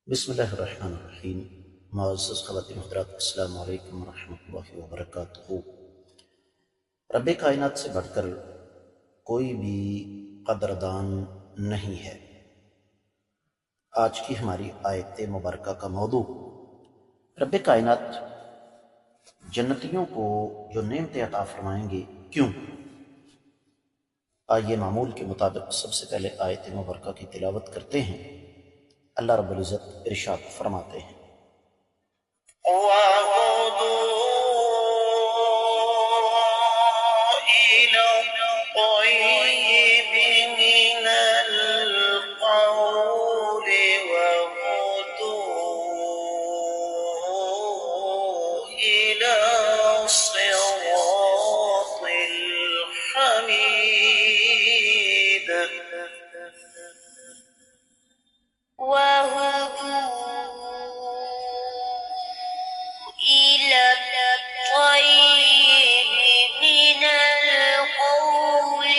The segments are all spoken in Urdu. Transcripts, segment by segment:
بسم اللہ الرحمن الرحیم۔ معزز خواتین حضرات، السلام علیکم ورحمۃ اللہ وبرکاتہ۔ رب کائنات سے بڑھ کر کوئی بھی قدردان نہیں ہے۔ آج کی ہماری آیت مبارکہ کا موضوع رب کائنات جنتیوں کو جو نعمتیں عطا فرمائیں گے کیوں۔ آئیے معمول کے مطابق سب سے پہلے آیت مبارکہ کی تلاوت کرتے ہیں۔ اللہ رب العزت ارشاد فرماتے ہیں، وَهُدُوا إِلَى الطَّيِّبِ مِنَ الْقَوْلِ وَهُدُوا إِلَى صِرَاطِ الْحَمِيدِ إلى الطيب من القول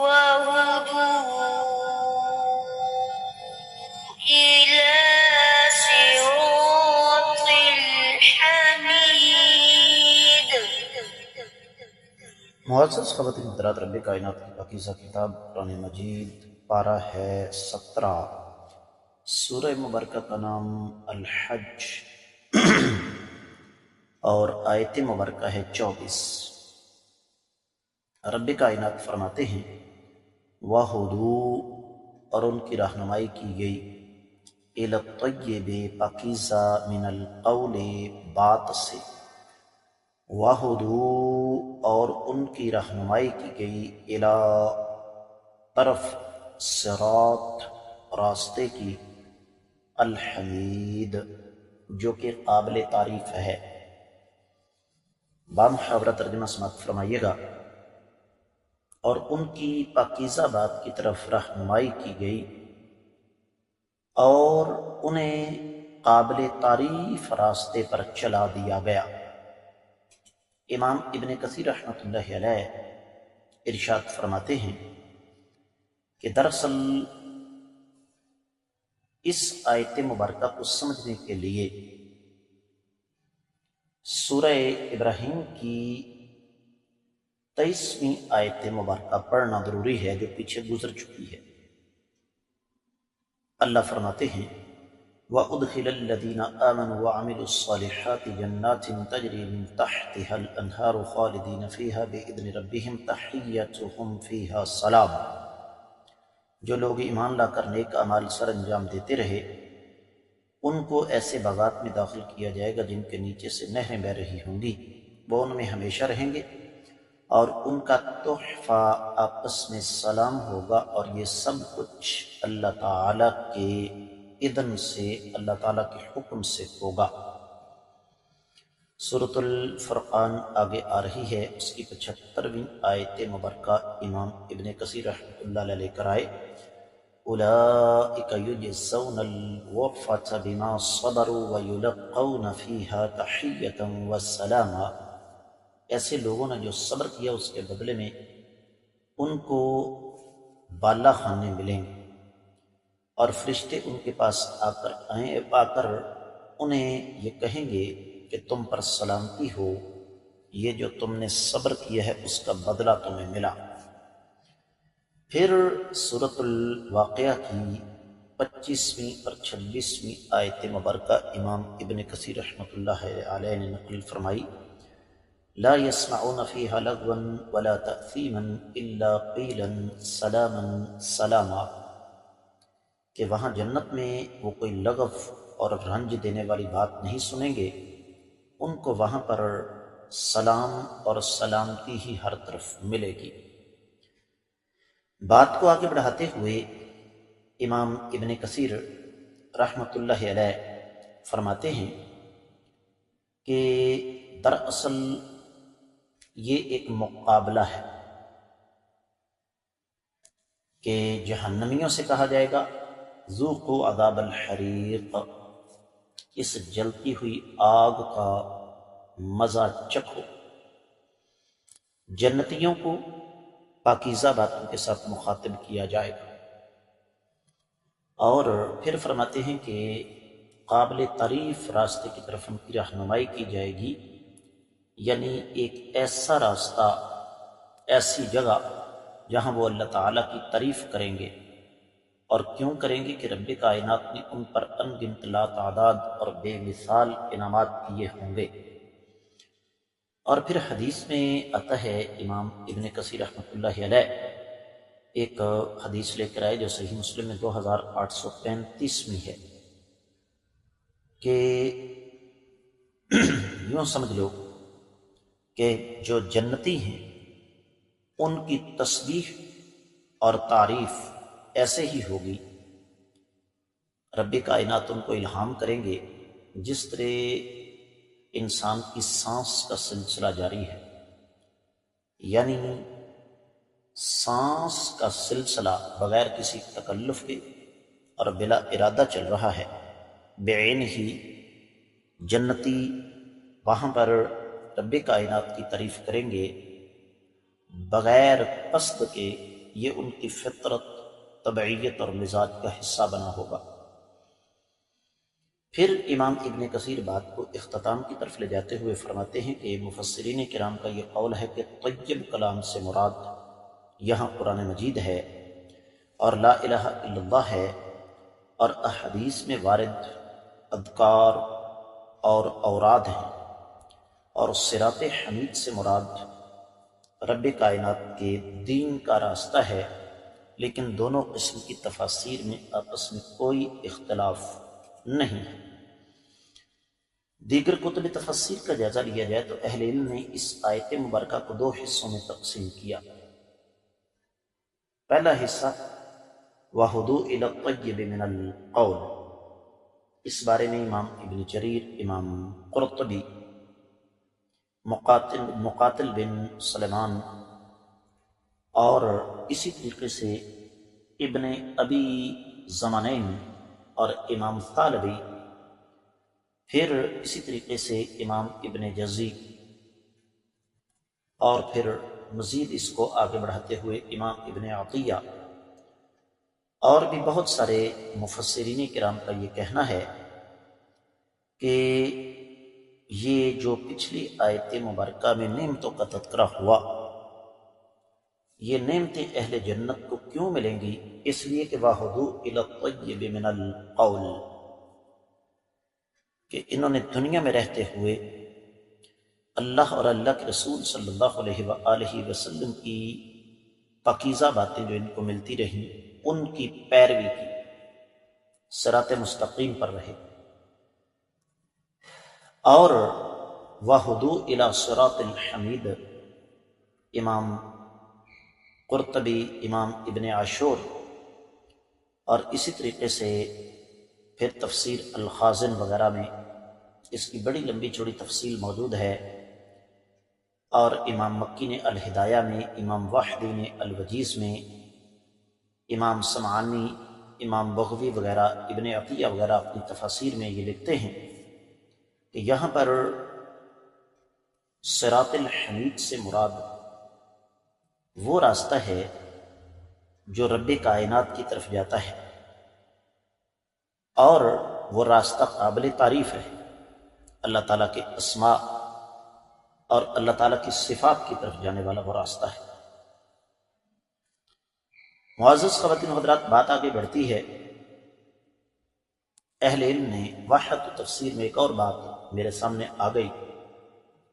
وهدوا إلى صراط الحميد۔ معزز خواتین حضرات، رب کائنات کی پاکیزہ کتاب قرآن مجید پارہ ہے 17، سورہ مبارکہ کا نام الحج اور آیت مبارکہ ہے 24۔ رب کائنات فرماتے ہیں وَهُدُوا، اور ان کی رہنمائی کی گئی، إِلَى الطَّيِّبِ، پاکیزہ، من القول، بات سے، وَهُدُوا، اور ان کی رہنمائی کی گئی، إِلَى، طرف، صراط، راستے کی، الحمید، جو کہ قابل تعریف ہے۔ بامحاورہ ترجمہ سماعت فرمائیے گا، اور ان کی پاکیزہ بات کی طرف رہنمائی کی گئی اور انہیں قابل تعریف راستے پر چلا دیا گیا۔ امام ابن کثیر رحمۃ اللہ علیہ ارشاد فرماتے ہیں کہ دراصل اس آیت مبارکہ کو سمجھنے کے لیے سورہ ابراہیم کی 23ویں آیت مبارکہ پڑھنا ضروری ہے، جو پیچھے گزر چکی ہے۔ اللہ فرماتے ہیں وَأُدْخِلَ الَّذِينَ آمَنُوا وَعَمِلُوا الصَّالِحَاتِ جَنَّاتٍ تَجْرِي مِن تَحْتِهَا الْأَنْهَارُ خَالِدِينَ فِيهَا بِإِذْنِ رَبِّهِمْ تَحِيَّتُهُمْ فِيهَا سَلَامٌ، جو لوگ ایمان لا کر نیک اعمال سر انجام دیتے رہے، ان کو ایسے باغات میں داخل کیا جائے گا جن کے نیچے سے نہریں بہہ رہی ہوں گی، وہ ان میں ہمیشہ رہیں گے، اور ان کا تحفہ آپس میں سلام ہوگا، اور یہ سب کچھ اللہ تعالیٰ کے اذن سے، اللہ تعالیٰ کے حکم سے ہوگا۔ سورۃ الفرقان آگے آ رہی ہے، اس کی 75ویں آیت مبارکہ امام ابن کثیر رحمۃ اللہ علیہ لے کر آئے، أولئک یجزون الغرفة بما صبروا ویلقون فیہا تحیۃ وسلاما، ایسے لوگوں نے جو صبر کیا اس کے بدلے میں ان کو بالا خانے ملیں گے، اور فرشتے ان کے پاس آ کر انہیں یہ کہیں گے کہ تم پر سلامتی ہو، یہ جو تم نے صبر کیا ہے اس کا بدلہ تمہیں ملا۔ پھر سورۃ الواقعہ کی 25ویں اور 26ویں آیت مبارکہ امام ابن کثیر رحمۃ اللہ علیہ نے نقل فرمائی، لا يسمعون فيها لغوا ولا تأثیما الا قیلا سلاما سلاما، کہ وہاں جنت میں وہ کوئی لغو اور رنج دینے والی بات نہیں سنیں گے، ان کو وہاں پر سلام اور سلامتی ہی ہر طرف ملے گی۔ بات کو آگے بڑھاتے ہوئے امام ابن کثیر رحمۃ اللہ علیہ فرماتے ہیں کہ دراصل یہ ایک مقابلہ ہے کہ جہنمیوں سے کہا جائے گا ذوقوا عذاب الحریق، اس جلتی ہوئی آگ کا مزہ چکھو۔ جنتیوں کو پاکیزہ باتوں کے ساتھ مخاطب کیا جائے گا، اور پھر فرماتے ہیں کہ قابل تعریف راستے کی طرف ان کی رہنمائی کی جائے گی، یعنی ایک ایسا راستہ، ایسی جگہ جہاں وہ اللہ تعالیٰ کی تعریف کریں گے۔ اور کیوں کریں گے؟ کہ رب کائنات نے ان پر ان گنت لا تعداد اور بے مثال انعامات کیے ہوں گے۔ اور پھر حدیث میں آتا ہے، امام ابن کثیر رحمۃ اللہ علیہ ایک حدیث لے کر آئے جو صحیح مسلم میں 2835 میں ہے، کہ یوں سمجھ لو کہ جو جنتی ہیں ان کی تسبیح اور تعریف ایسے ہی ہوگی، رب کائنات ان کو الہام کریں گے جس طرح انسان کی سانس کا سلسلہ جاری ہے، یعنی سانس کا سلسلہ بغیر کسی تکلف کے اور بلا ارادہ چل رہا ہے، بعین ہی جنتی وہاں پر رب کائنات کی تعریف کریں گے بغیر قصد کے۔ یہ ان کی فطرت، طبعیت اور مزاج کا حصہ بنا ہوگا۔ پھر امام ابن کثیر بات کو اختتام کی طرف لے جاتے ہوئے فرماتے ہیں کہ مفسرین کرام کا یہ قول ہے کہ طیب کلام سے مراد یہاں قرآن مجید ہے، اور لا الہ الا اللہ ہے، اور احادیث میں وارد اذکار اور اوراد ہیں، اور صراط حمید سے مراد رب کائنات کے دین کا راستہ ہے، لیکن دونوں قسم کی تفاسیر میں آپس میں کوئی اختلاف نہیں ہے۔ دیگر کتب تفسیر کا جائزہ لیا جائے تو اہل علم نے اس آیت مبارکہ کو 2 حصوں میں تقسیم کیا۔ پہلا حصہ وَہُدُوء إِلَى الطَّيِّبِ مِنَ الْقَوْلِ، اس بارے میں امام ابن جریر، امام قرطبی، مقاتل بن سلیمان، اور اسی طریقے سے ابن ابی زمانین اور امام طالبی، پھر اسی طریقے سے امام ابن جزی، اور پھر مزید اس کو آگے بڑھاتے ہوئے امام ابن عطیہ، اور بھی بہت سارے مفسرین کرام کا یہ کہنا ہے کہ یہ جو پچھلی آیت مبارکہ میں نعمتوں کا تذکرہ ہوا، یہ نعمتیں اہل جنت کو کیوں ملیں گی؟ اس لیے کہ وَہُدُوء إِلَى الطَّيِّبِ مِنَ الْقَوْلِ، کہ انہوں نے دنیا میں رہتے ہوئے اللہ اور اللہ کے رسول صلی اللہ علیہ وآلہ وسلم کی پاکیزہ باتیں جو ان کو ملتی رہیں ان کی پیروی کی، صراط مستقیم پر رہے۔ اور وَہُدُوء إِلَى صِرَاطِ الْحَمِيدِ، امام قرطبی، امام ابن عاشور، اور اسی طریقے سے پھر تفسیر الخازن وغیرہ میں اس کی بڑی لمبی چوڑی تفصیل موجود ہے، اور امام مکی نے الہدایہ میں، امام واحدی نے الوجیز میں، امام سمعانی، امام بغوی وغیرہ، ابن عطیہ وغیرہ اپنی تفاسیر میں یہ لکھتے ہیں کہ یہاں پر صراط الحمید سے مراد وہ راستہ ہے جو رب کائنات کی طرف جاتا ہے، اور وہ راستہ قابل تعریف ہے، اللہ تعالیٰ کے اسماء اور اللہ تعالیٰ کی صفات کی طرف جانے والا وہ راستہ ہے۔ معزز خواتین و حضرات، بات آگے بڑھتی ہے، اہل علم نے وحدت تفسیر میں ایک اور بات میرے سامنے آ گئی،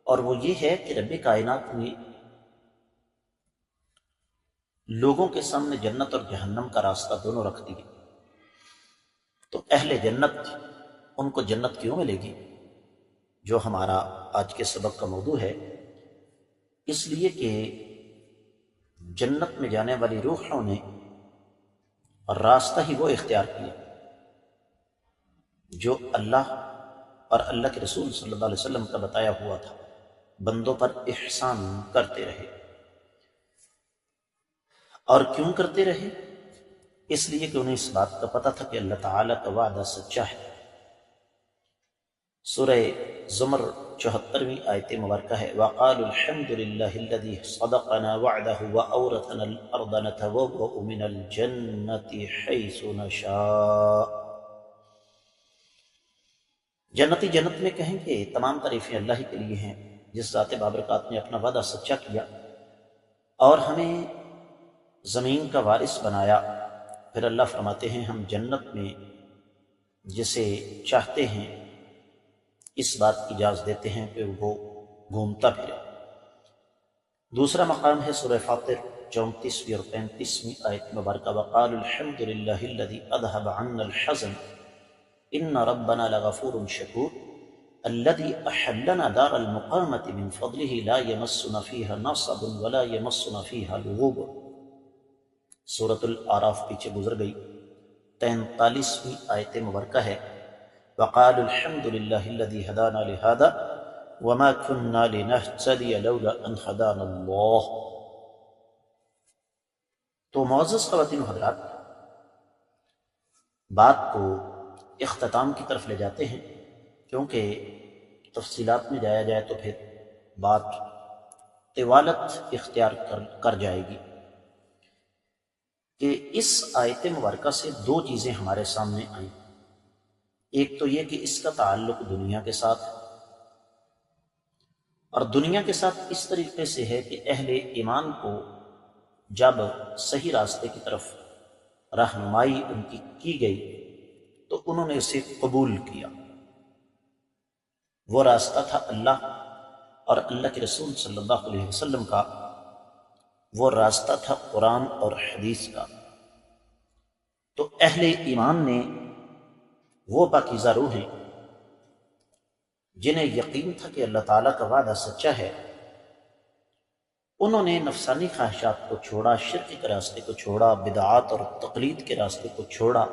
اور وہ یہ ہے کہ رب کائنات نے لوگوں کے سامنے جنت اور جہنم کا راستہ دونوں رکھ دیے، تو اہل جنت، ان کو جنت کیوں ملے گی؟ جو ہمارا آج کے سبق کا موضوع ہے، اس لیے کہ جنت میں جانے والی روحوں نے راستہ ہی وہ اختیار کیا جو اللہ اور اللہ کے رسول صلی اللہ علیہ وسلم کا بتایا ہوا تھا، بندوں پر احسان کرتے رہے۔ اور کیوں کرتے رہے؟ اس لیے کہ انہیں اس بات کا پتہ تھا کہ اللہ تعالیٰ کا وعدہ سچا ہے۔ سورہ زمر 74ویں آیت مبارکہ ہے وَقَالُوا الْحَمْدُ لِلَّهِ الَّذِي صَدَقَنَا وَعْدَهُ وَأَوْرَثَنَا الْأَرْضَ نَتَبَوَّأُ مِنَ الْجَنَّةِ حَيْثُ نَشَاءُ۔ جنتی جنت میں کہیں کہ تمام تعریفیں اللہ ہی کے لیے ہیں جس ذات بابرکات نے اپنا وعدہ سچا کیا اور ہمیں زمین کا وارث بنایا۔ پھر اللہ فرماتے ہیں ہم جنت میں جسے چاہتے ہیں اس بات کی اجازت دیتے ہیں کہ وہ گھومتا پھرے۔ دوسرا مقام ہے سورہ فاطر 34ویں اور 35ویں آیت مبارکہ وَقَالُوا الْحَمْدُ لِلَّهِ الَّذِي أَذْهَبَ عَنَّا الْحَزَنَ إِنَّ رَبَّنَا لَغَفُورٌ شَكُورٌ الَّذِي أَحَلَّنَا دَارَ الْمُقَامَةِ مِنْ فَضْلِهِ لَا يَمَسُّنَا فِيهَا نَصَبٌ وَلَا يَمَسُّنَا فِيهَا لُغُوبٌ۔ سورۃ الاعراف پیچھے گزر گئی، 43ویں آیت مبارکہ ہے وَقَالُوا الْحَمْدُ لِلَّهِ الَّذِي هَدَانَا لِهَذَا وَمَا كُنَّا لِنَهْتَدِيَ لَوْلَا أَنْ هَدَانَا اللَّهُ۔ تو معزز خواتین و حضرات، بات کو اختتام کی طرف لے جاتے ہیں، کیونکہ تفصیلات میں جایا جائے تو پھر بات طوالت اختیار کر جائے گی کہ اس آیت مبارکہ سے دو چیزیں ہمارے سامنے آئیں۔ ایک تو یہ کہ اس کا تعلق دنیا کے ساتھ ہے، اور دنیا کے ساتھ اس طریقے سے ہے کہ اہل ایمان کو جب صحیح راستے کی طرف رہنمائی ان کی گئی تو انہوں نے اسے قبول کیا۔ وہ راستہ تھا اللہ اور اللہ کے رسول صلی اللہ علیہ وسلم کا، وہ راستہ تھا قرآن اور حدیث کا۔ تو اہل ایمان نے وہ پاکیزہ روحیں جنہیں یقین تھا کہ اللہ تعالیٰ کا وعدہ سچا ہے، انہوں نے نفسانی خواہشات کو چھوڑا، شرک کے راستے کو چھوڑا، بدعات اور تقلید کے راستے کو چھوڑا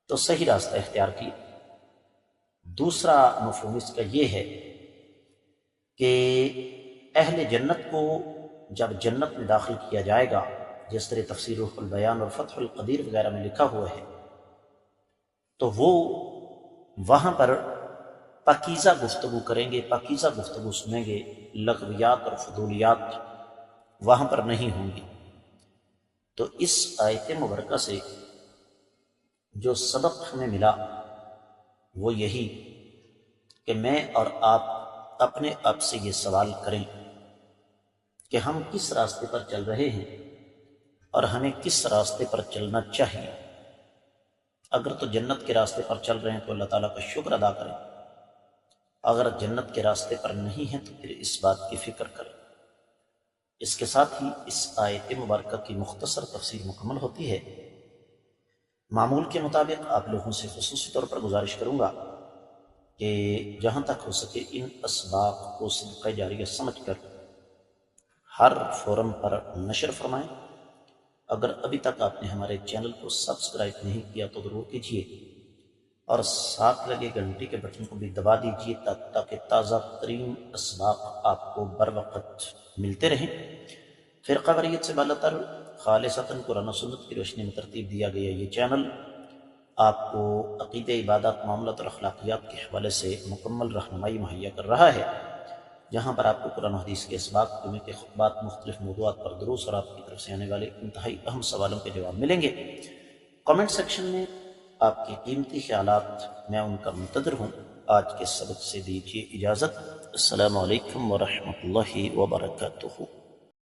تو صحیح راستہ اختیار کیا۔ دوسرا مفہوم اس کا یہ ہے کہ اہل جنت کو جب جنت میں داخل کیا جائے گا، جس طرح تفسیر روح البیان اور فتح القدیر وغیرہ میں لکھا ہوا ہے، تو وہ وہاں پر پاکیزہ گفتگو کریں گے، پاکیزہ گفتگو سنیں گے، لغویات اور فضولیات وہاں پر نہیں ہوں گی۔ تو اس آیت مبارکہ سے جو سبق ہمیں ملا وہ یہی کہ میں اور آپ اپنے آپ سے یہ سوال کریں کہ ہم کس راستے پر چل رہے ہیں اور ہمیں کس راستے پر چلنا چاہیے۔ اگر تو جنت کے راستے پر چل رہے ہیں تو اللہ تعالیٰ کا شکر ادا کریں، اگر جنت کے راستے پر نہیں ہیں تو پھر اس بات کی فکر کریں۔ اس کے ساتھ ہی اس آیت مبارکہ کی مختصر تفسیر مکمل ہوتی ہے۔ معمول کے مطابق آپ لوگوں سے خصوصی طور پر گزارش کروں گا کہ جہاں تک ہو سکے ان اسباق کو صدقہ جاریہ سمجھ کر ہر فورم پر نشر فرمائیں۔ اگر ابھی تک آپ نے ہمارے چینل کو سبسکرائب نہیں کیا تو ضرور کیجیے، اور ساتھ لگے گھنٹی کے بٹن کو بھی دبا دیجیے تاکہ تازہ ترین اسباق آپ کو بر وقت ملتے رہیں۔ فرقہ واریت سے بالا تر خالصتاً قرآن و سنت کی روشنی میں ترتیب دیا گیا یہ چینل آپ کو عقیدہ، عبادات، معاملات اور اخلاقیات کے حوالے سے مکمل رہنمائی مہیا کر رہا ہے، جہاں پر آپ کو قرآن و حدیث کے اسباق، جمعے کے خطبات، مختلف موضوعات پر دروس اور آپ کی طرف سے آنے والے انتہائی اہم سوالوں کے جواب ملیں گے۔ کمنٹ سیکشن میں آپ کے قیمتی خیالات، میں ان کا منتظر ہوں۔ آج کے سبق سے دیجیے اجازت۔ السلام علیکم ورحمۃ اللہ وبرکاتہ۔